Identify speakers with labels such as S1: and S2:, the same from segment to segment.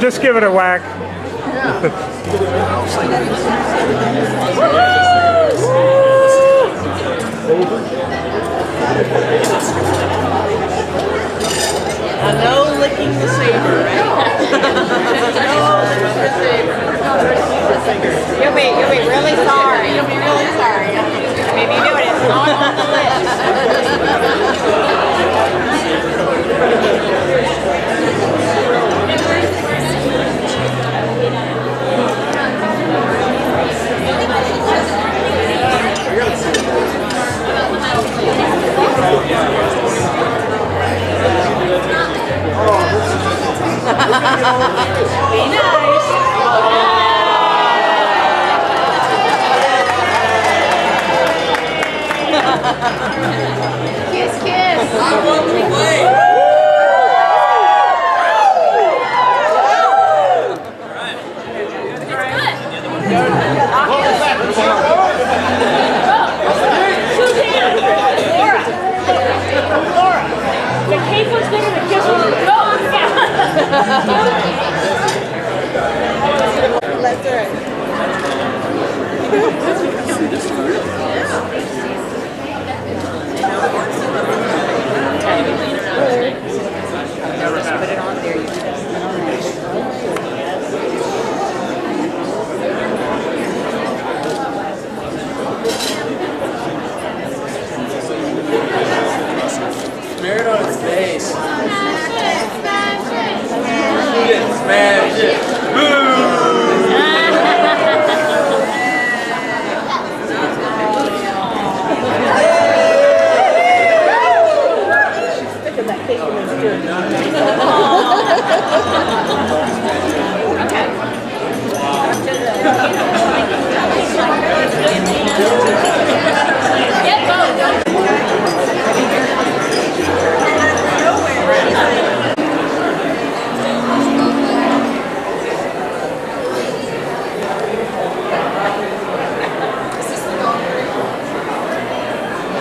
S1: just give it a whack.
S2: No licking the saber, right? No licking the saber. You'll be really sorry. You'll be really sorry. Maybe you do it. It's not on the Be nice. Kiss, kiss. Laura, the cake was bigger than kiss was Let's do it. Put it on there.
S3: Smear it on its face.
S2: Smash it, smash it.
S3: Smash it.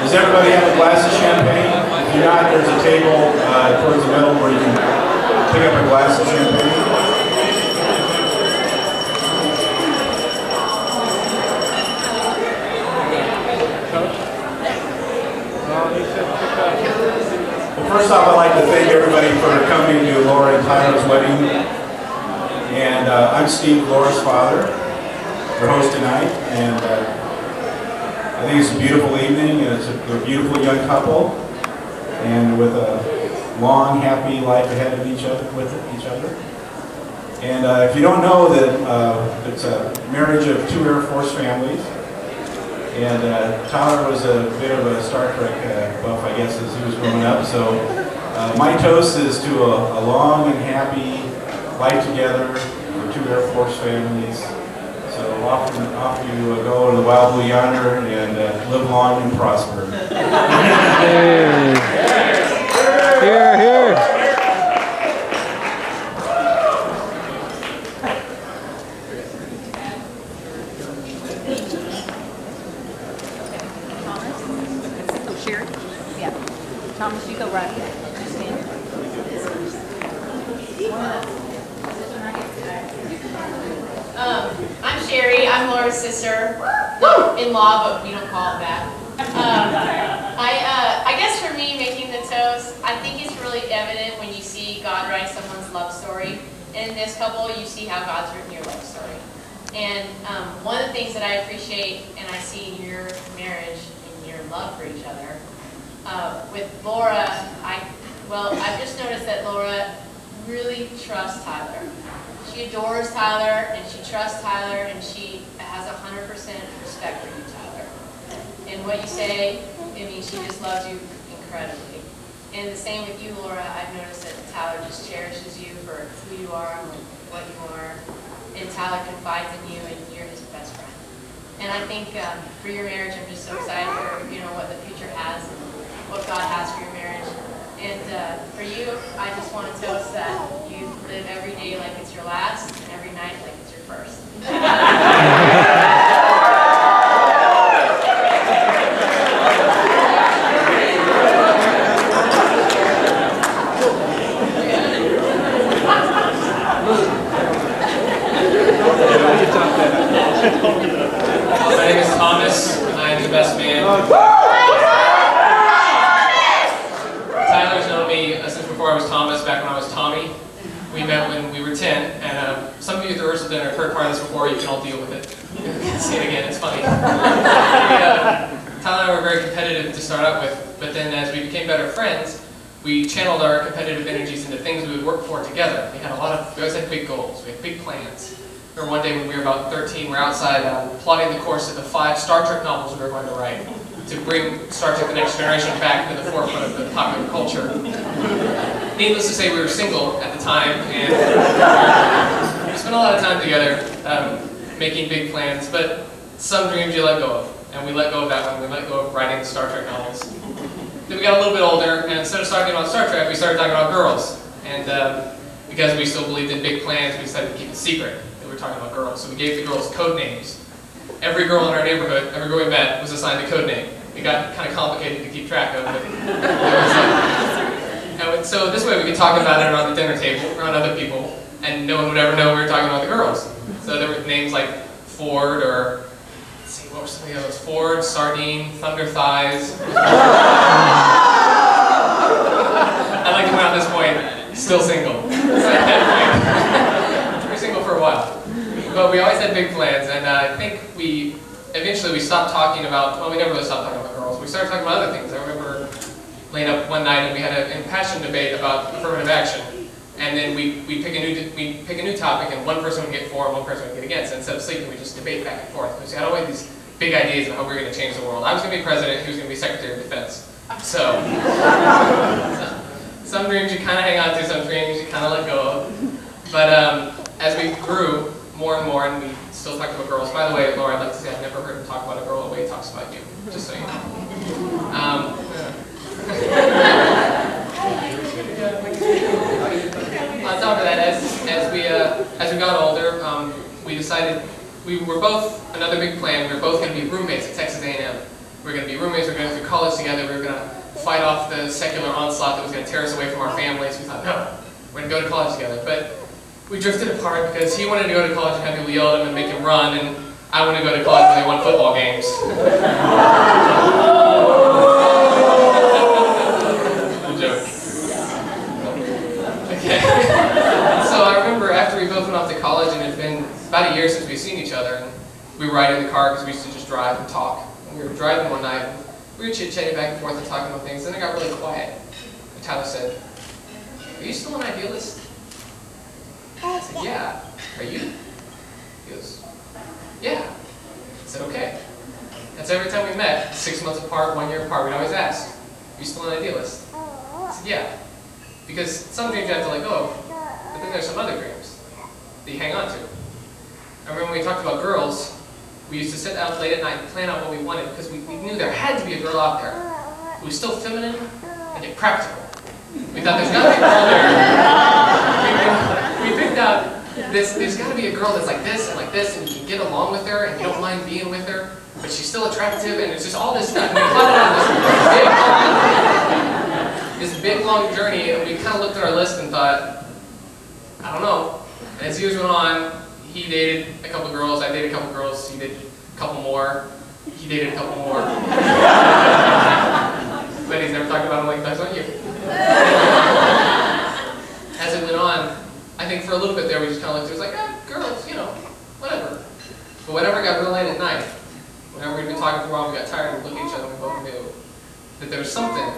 S4: Does everybody have a glass of champagne? If you're not, there's a table towards the middle where you can pick up a glass of champagne. Well, first off, I'd like to thank everybody for coming to Laura and Tyler's wedding. And I'm Steve, Laura's father, your host tonight. And I think it's a beautiful evening, and they're a beautiful young couple, and with a long, happy life ahead of each other. And if you don't know, that it's a marriage of two Air Force families, and Tyler was a bit of a Star Trek buff, I guess, as he was growing up. So my toast is to a long and happy life together for two Air Force families. So off you go to the wild blue yonder and live long and prosper.
S1: Here, here.
S2: Thomas? Sherry? Yeah. Thomas, you go right here. Stand.
S5: I'm Sherry. I'm Laura's sister. Not in law, but we don't call it that. I guess for me, making the toast, I think it's really evident when you see God write someone's love story. And in this couple, you see how God's written your love story. And one of the things that I appreciate and I see in your marriage and your love for each other, with Laura, I've just noticed that Laura really trusts Tyler. She adores Tyler, and she trusts Tyler, and she has 100% respect for you, Tyler. And what you say, she just loves you incredibly. And the same with you, Laura. I've noticed that Tyler just cherishes you for who you are and what you are. And Tyler confides in you, and you're his best friend. And I think for your marriage, I'm just so excited for what the future has and what God has for your marriage. And for you, I just want to toast that you live every day like it's your last, and every night like it's your first.
S6: you can all deal with it. See it again, it's funny. Tyler and I were very competitive to start out with, but then as we became better friends, we channeled our competitive energies into things we would work for together. We always had big goals, we had big plans. I remember one day when we were about 13, we were outside plotting the course of the 5 Star Trek novels we were going to write to bring Star Trek The Next Generation back into the forefront of the popular culture. Needless to say, we were single at the time, and we spent a lot of time together making big plans, but some dreams you let go of. And we let go of that one. We let go of writing Star Trek novels. Then we got a little bit older, and instead of talking about Star Trek, we started talking about girls. And because we still believed in big plans, we decided to keep it secret that we were talking about girls. So we gave the girls code names. Every girl in our neighborhood, every girl we met, was assigned a code name. It got kind of complicated to keep track of, but so this way we could talk about it around the dinner table, around other people, and no one would ever know we were talking about the girls. So there were names like Ford, or let's see, what were some of the others? Ford, Sardine, Thunder Thighs. I'd like to point out at this point, still single. We're single for a while. But we always had big plans, and I think eventually we stopped talking about, well, we never really stopped talking about girls. We started talking about other things. I remember laying up one night and we had an impassioned debate about affirmative action. And then we pick a new topic, and one person would get for and one person would get against. And instead of sleeping, we just debate back and forth. Because we had always these big ideas of how we were going to change the world. I was going to be president, he was going to be Secretary of Defense. So, some dreams you kind of hang on to, some dreams you kind of let go of. But as we grew more and more, and we still talked about girls. By the way, Laura, I'd like to say I've never heard him talk about a girl the way he talks about you. Just so you know. On top of that, as we got older, we decided we were both, another big plan, we were both going to be roommates at Texas A&M. We were going to be roommates, we were going through college together, we were going to fight off the secular onslaught that was going to tear us away from our families. We thought, no, we're going to go to college together. But we drifted apart because he wanted to go to college and have people yell at him and make him run, and I wanted to go to college where they won football games. Okay. So I remember after we both went off to college, and it had been about a year since we'd seen each other, and we were riding in the car because we used to just drive and talk. And we were driving one night, and we were chit-chatting back and forth and talking about things, and then it got really quiet. And Tyler said, "Are you still an idealist?" I said, "Yeah." "Are you?" He goes, "Yeah." I said, "Okay." That's every time we met, 6 months apart, 1 year apart, we'd always ask, "Are you still an idealist?" I said, "Yeah." Because some dreams you have to let go of, but then there's some other dreams that you hang on to. I remember when we talked about girls, we used to sit out late at night and plan out what we wanted, because we knew there had to be a girl out there who was still feminine and yet practical. We thought there's got to be a girl there. We picked out there's got to be a girl that's like this, and you can get along with her, and you don't mind being with her, but she's still attractive, and it's just all this stuff. And we plotted out this big long journey, and we kind of looked at our list and thought, I don't know. And as years went on, he dated a couple girls, I dated a couple girls, he dated a couple more, he dated a couple more. But he's never talked about them like that's on you. As it went on, I think for a little bit there we just kind of looked, it was like, girls, whatever. But whenever it got real late at night, whenever we'd been talking for a while, we got tired and we looked at each other and we both knew that there was something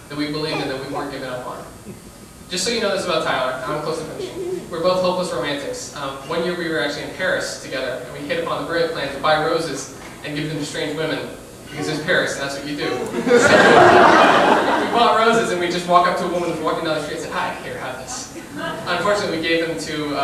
S6: that we believed in that we weren't giving up on. Just so you know this about Tyler, I'm close to finishing. We're both hopeless romantics. 1 year we were actually in Paris together, and we hit upon the brilliant plan to buy roses and give them to strange women, because it's Paris and that's what you do. We bought roses and we just walk up to a woman who's walking down the street and said, "Hi, here, have this." Unfortunately, we gave them to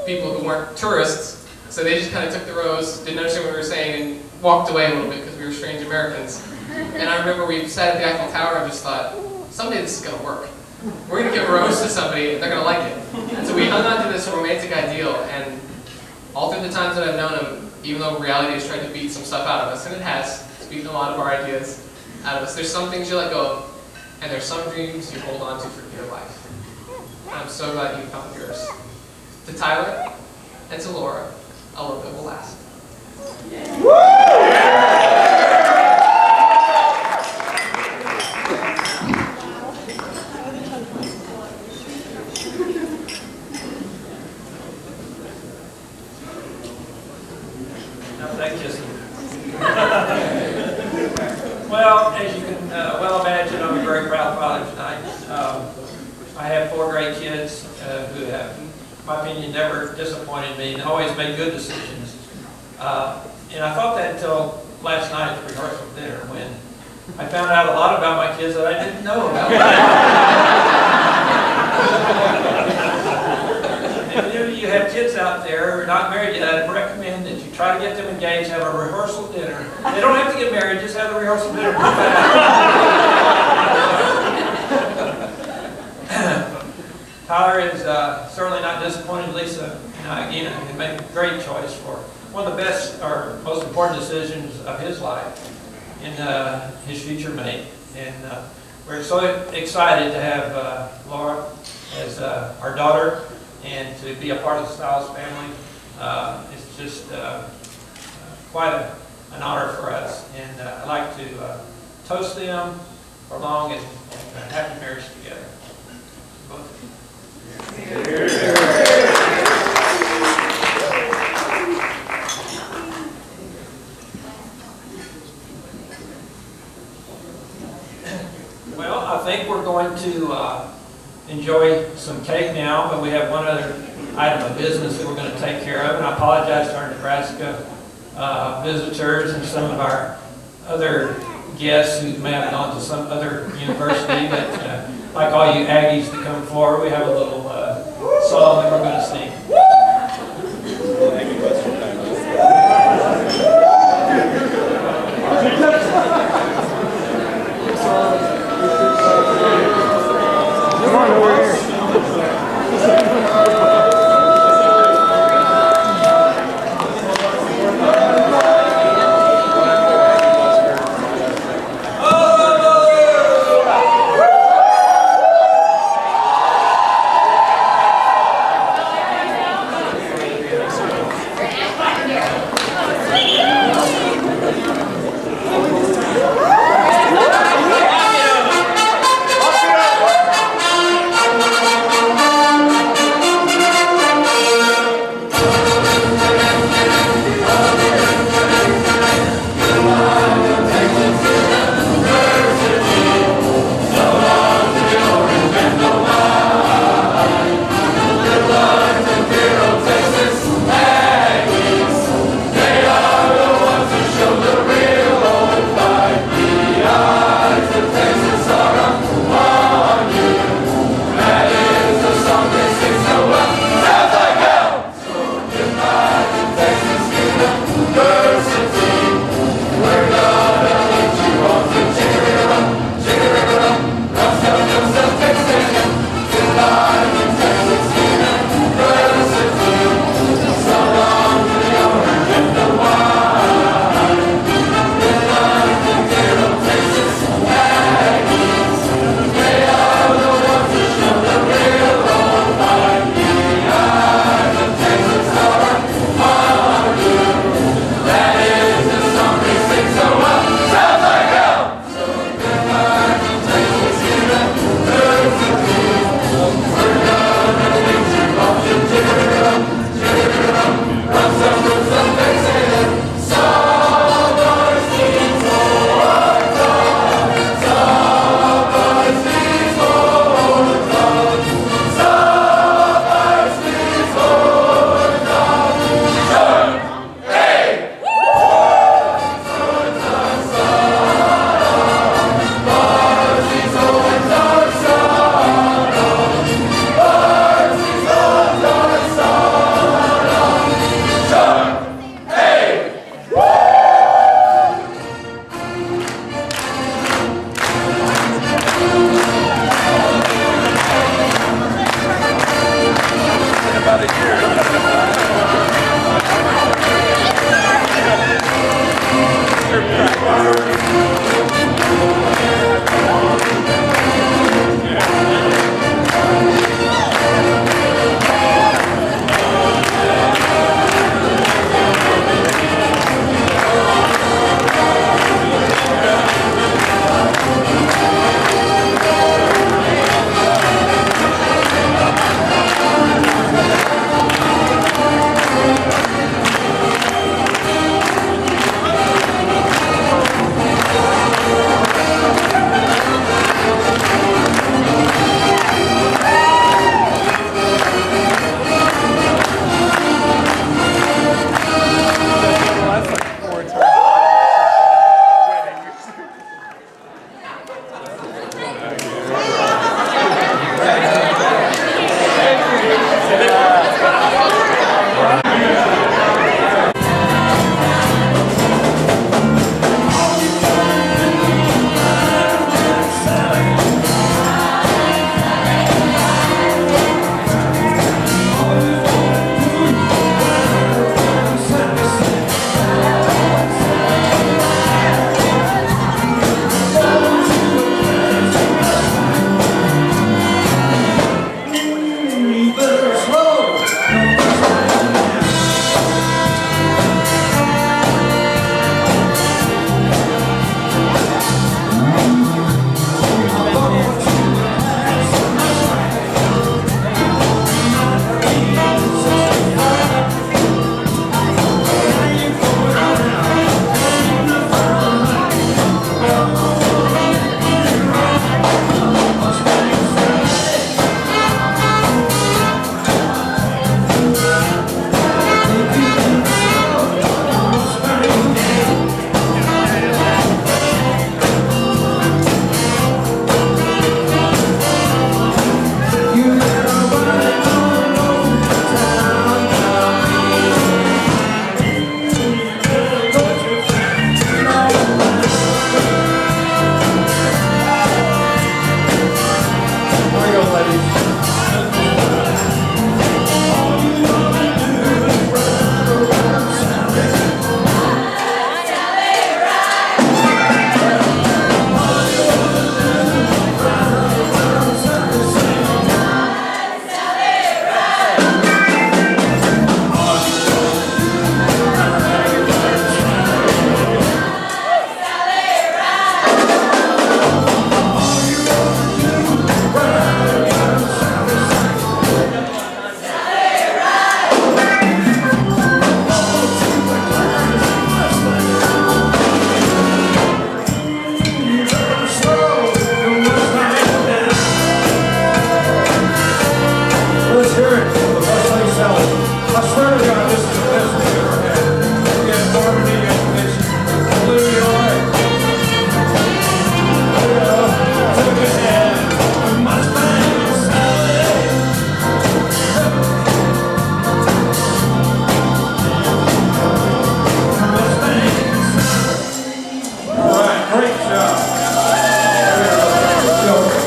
S6: people who weren't tourists, so they just kind of took the rose, didn't understand what we were saying, and walked away a little bit because we were strange Americans. And I remember we sat at the Eiffel Tower and just thought, someday this is going to work. We're going to give a rose to somebody and they're going to like it. And so we hung on to this romantic ideal, and all through the times that I've known him, even though reality has tried to beat some stuff out of us, and it has, it's beaten a lot of our ideas out of us, there's some things you let go of, and there's some dreams you hold on to for dear life. And I'm so glad you found yours. To Tyler and to Laura, a little bit will last.
S7: my opinion, never disappointed me and always made good decisions. And I thought that until last night at the rehearsal dinner when I found out a lot about my kids that I didn't know about. If any of you have kids out there who are not married yet, I'd recommend that you try to get them engaged, have a rehearsal dinner. They don't have to get married, just have the rehearsal dinner. Tyler is certainly not disappointed. Lisa and I, again, have made a great choice for one of the best or most important decisions of his life in his future mate. And we're so excited to have Laura as our daughter and to be a part of the Stiles family. It's just quite an honor for us. And I'd like to toast them for long and happy marriage together. Both of you. Well, I think we're going to enjoy some cake now, but we have one other item of business that we're going to take care of, and I apologize to our Nebraska visitors and some of our other guests who may have gone to some other university, but like all you Aggies to come forward, we have a little song that we're going to sing.
S1: Come on over here.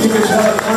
S8: You can tell